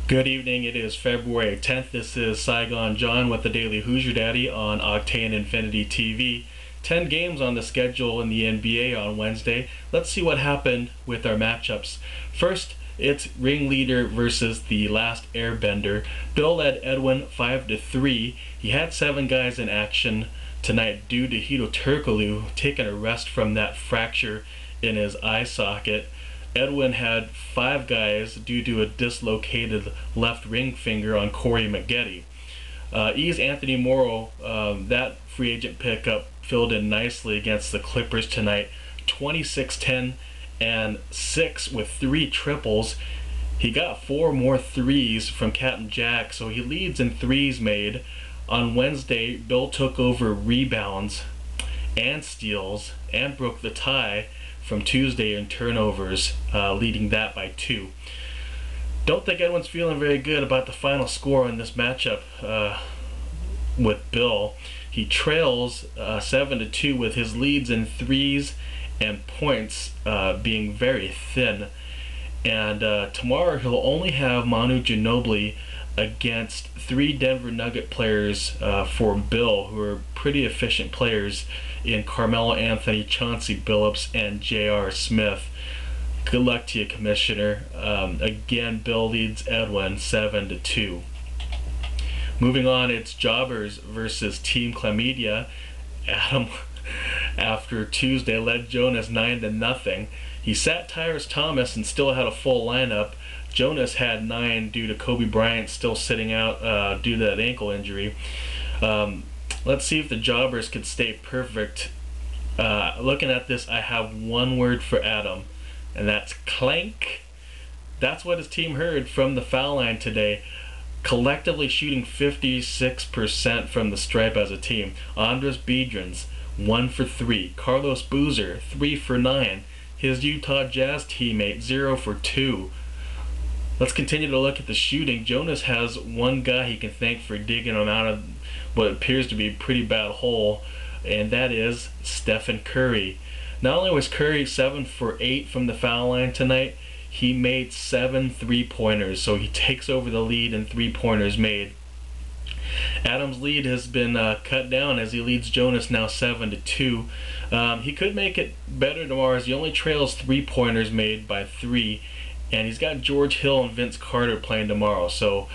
Good evening, it is February 10th. This is Saigon John with the Daily Hoosier Daddy on Octane Infinity TV. 10 games on the schedule in the NBA on Wednesday. Let's see what happened with our matchups. First, it's ringleader versus the last airbender. Bill led Edwin 5-3. He had 7 guys in action tonight due to Hito Turkoglu taking a rest from that fracture in his eye socket. Edwin had 5 guys due to a dislocated left ring finger on Corey Maggette. Ease Anthony Morrow, that free agent pickup, filled in nicely against the Clippers tonight. 26, 10, and 6 with 3 triples. He got 4 more threes from Captain Jack, so he leads in threes made. On Wednesday, Bill took over rebounds and steals and broke the tie from Tuesday in turnovers, leading that by 2. Don't think anyone's feeling very good about the final score in this matchup with Bill. He trails 7-2 with his leads in threes and points being very thin. And tomorrow he'll only have Manu Ginobili against 3 Denver Nugget players for Bill, who are pretty efficient players in Carmelo Anthony, Chauncey Billups, and J.R. Smith. Good luck to you, Commissioner. Again, Bill leads Edwin 7-2. Moving on, it's Jobbers versus Team Clam Media. Adam, after Tuesday, led Jonas 9-0. He sat Tyrus Thomas and still had a full lineup. Jonas had 9 due to Kobe Bryant still sitting out due to that ankle injury. Let's see if the Jobbers could stay perfect. Looking at this, I have one word for Adam, and that's clank. That's what his team heard from the foul line today. Collectively shooting 56% from the stripe as a team. Andres Biedrins, 1 for 3. Carlos Boozer, 3 for 9. His Utah Jazz teammate, 0 for 2. Let's continue to look at the shooting. Jonas has 1 guy he can thank for digging him out of what appears to be a pretty bad hole, and that is Stephen Curry. Not only was Curry 7 for 8 from the foul line tonight, he made 7 3-pointers, so he takes over the lead in 3-pointers made. Adam's lead has been cut down as he leads Jonas now 7-2. He could make it better tomorrow as he only trails 3-pointers made by 3. And he's got George Hill and Vince Carter playing tomorrow, so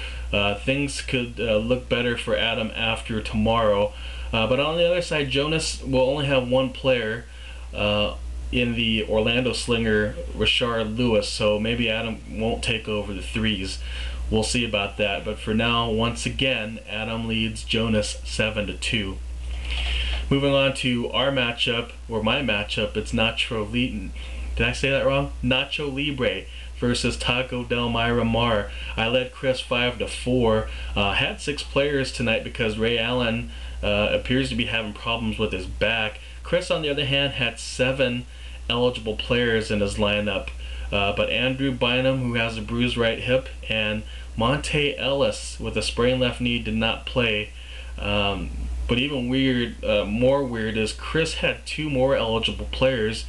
things could look better for Adam after tomorrow. But on the other side, Jonas will only have 1 player in the Orlando Slinger, Rashard Lewis, so maybe Adam won't take over the threes. We'll see about that. But for now, once again, Adam leads Jonas 7-2. Moving on to our matchup, or my matchup, it's Nacho Libre. Did I say that wrong? Nacho Libre versus Taco Del Miramar. I led Chris 5-4. Had 6 players tonight because Ray Allen appears to be having problems with his back. Chris, on the other hand, had 7 eligible players in his lineup. But Andrew Bynum, who has a bruised right hip, and Monte Ellis with a sprained left knee did not play. But even more weird is Chris had 2 more eligible players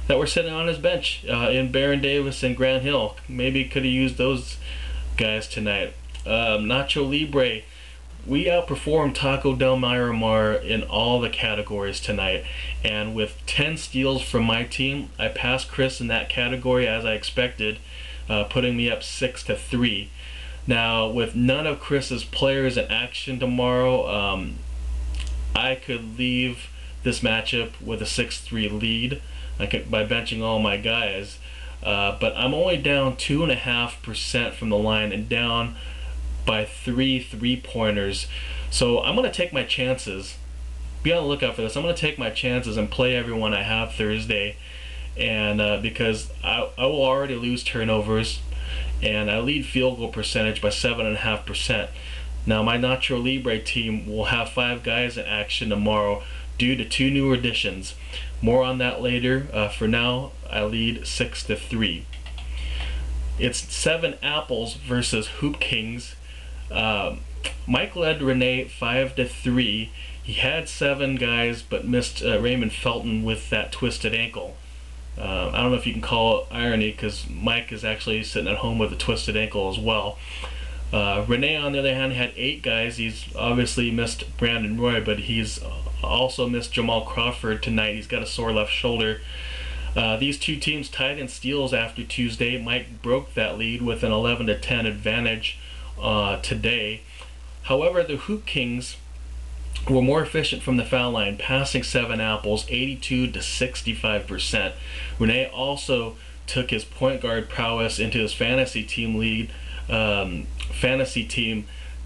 that were sitting on his bench in Baron Davis and Grant Hill. Maybe could have used those guys tonight. Nacho Libre, we outperformed Taco Del Miramar in all the categories tonight, and with 10 steals from my team, I passed Chris in that category as I expected, putting me up 6-3. Now, with none of Chris's players in action tomorrow, I could leave this matchup with a 6-3 lead by benching all my guys, but I'm only down 2.5% from the line and down by 3 3-pointers. So I'm going to take my chances. Be on the lookout for this. I'm going to take my chances and play everyone I have Thursday, and because I will already lose turnovers, and I lead field goal percentage by 7.5%. Now my Nacho Libre team will have 5 guys in action tomorrow due to 2 new additions. More on that later. For now, I lead 6-3. It's 7 Apples versus Hoop Kings. Mike led Renee 5-3. He had 7 guys, but missed Raymond Felton with that twisted ankle. I don't know if you can call it irony, because Mike is actually sitting at home with a twisted ankle as well. Renee, on the other hand, had 8 guys. He's obviously missed Brandon Roy, but he's also missed Jamal Crawford tonight. He's got a sore left shoulder. These two teams tied in steals after Tuesday. Mike broke that lead with an 11-10 advantage today. However, the Hoop Kings were more efficient from the foul line, passing 7 apples, 82 to 65%. Renee also took his point guard prowess into his fantasy team,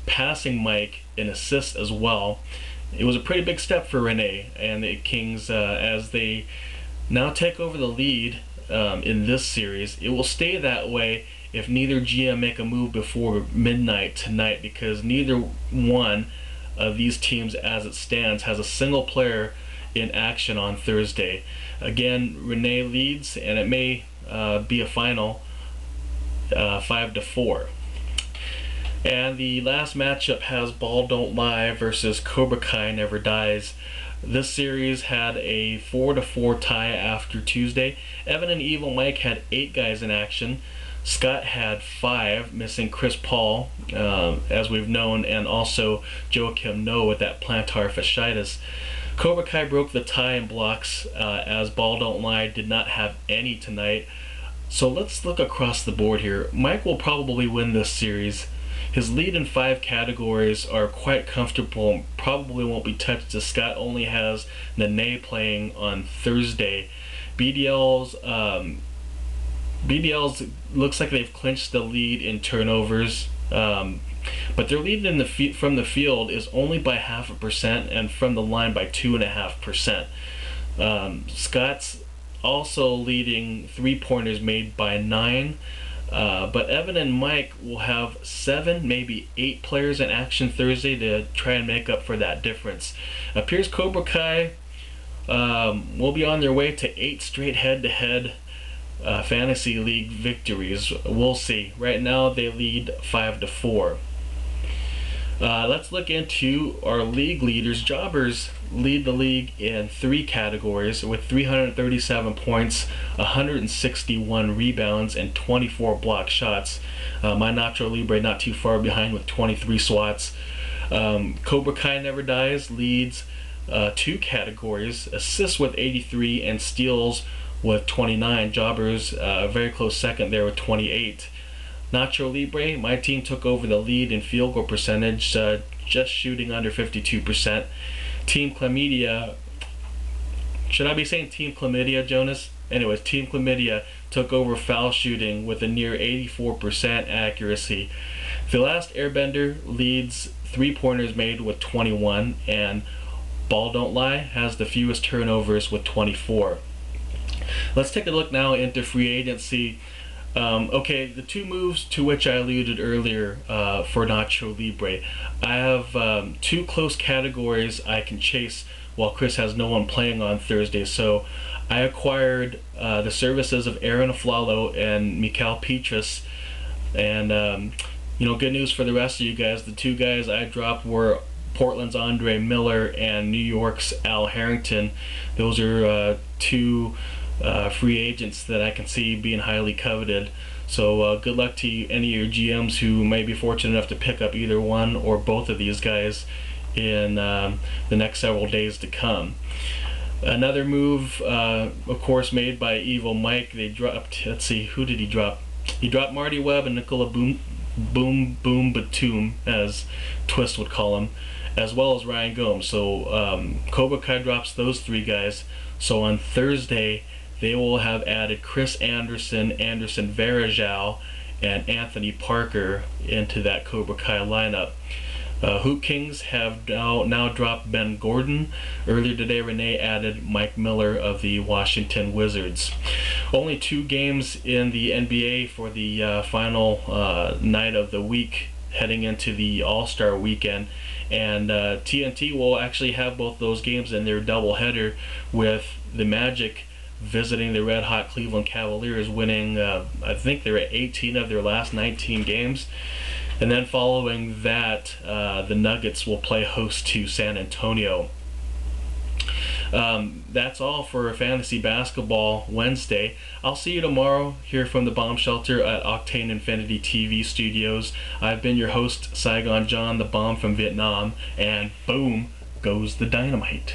passing Mike in assists as well. It was a pretty big step for Renee and the Kings as they now take over the lead in this series. It will stay that way if neither GM make a move before midnight tonight, because neither one of these teams as it stands has a single player in action on Thursday. Again, Renee leads, and it may be a final 5-4. And the last matchup has Ball Don't Lie versus Cobra Kai Never Dies. This series had a 4-4 tie after Tuesday. Evan and Evil Mike had 8 guys in action. Scott had 5, missing Chris Paul, as we've known, and also Joachim Noah with that plantar fasciitis. Cobra Kai broke the tie in blocks, as Ball Don't Lie did not have any tonight. So let's look across the board here. Mike will probably win this series. His lead in 5 categories are quite comfortable, probably won't be touched, as Scott only has Nene playing on Thursday. BDL's looks like they've clinched the lead in turnovers, but their lead in from the field is only by 0.5%, and from the line by 2.5%. Scott's also leading 3-pointers made by 9, but Evan and Mike will have 7, maybe 8 players in action Thursday to try and make up for that difference. Appears Cobra Kai will be on their way to 8 straight head-to-head fantasy league victories. We'll see. Right now they lead 5-4. Let's look into our league leaders. Jobbers lead the league in 3 categories with 337 points, 161 rebounds, and 24 block shots. My Nacho Libre not too far behind with 23 swats. Cobra Kai Never Dies leads 2 categories, assists with 83 and steals with 29. Jobbers a very close second there with 28. Nacho Libre, my team took over the lead in field goal percentage, just shooting under 52%. Team Clam Media, should I be saying Team Chlamydia, Jonas? Anyways, Team Chlamydia took over foul shooting with a near 84% accuracy. The Last Airbender leads 3-pointers made with 21, and Ball Don't Lie has the fewest turnovers with 24. Let's take a look now into free agency. Okay, the 2 moves to which I alluded earlier for Nacho Libre. I have 2 close categories I can chase while Chris has no one playing on Thursday. So I acquired the services of Aaron Aflalo and Mikal Petrus. And, good news for the rest of you guys. The 2 guys I dropped were Portland's Andre Miller and New York's Al Harrington. Those are 2 free agents that I can see being highly coveted. So good luck to any of your GMs who may be fortunate enough to pick up either one or both of these guys in the next several days to come. Another move, of course, made by Evil Mike. They dropped, let's see, who did he drop? He dropped Marty Webb and Nicola Boom Batum, as Twist would call him, as well as Ryan Gomes. So Cobra Kai drops those 3 guys. So on Thursday, they will have added Chris Anderson, Anderson Varejao, and Anthony Parker into that Cobra Kai lineup. Hoop Kings have now dropped Ben Gordon. Earlier today, Renee added Mike Miller of the Washington Wizards. Only 2 games in the NBA for the final night of the week heading into the All-Star weekend. And TNT will actually have both those games in their doubleheader, with the Magic visiting the red-hot Cleveland Cavaliers, winning, I think they're at 18 of their last 19 games. And then following that, the Nuggets will play host to San Antonio. That's all for Fantasy Basketball Wednesday. I'll see you tomorrow here from the Bomb Shelter at Octane Infinity TV studios. I've been your host, Saigon John, the bomb from Vietnam, and boom goes the dynamite.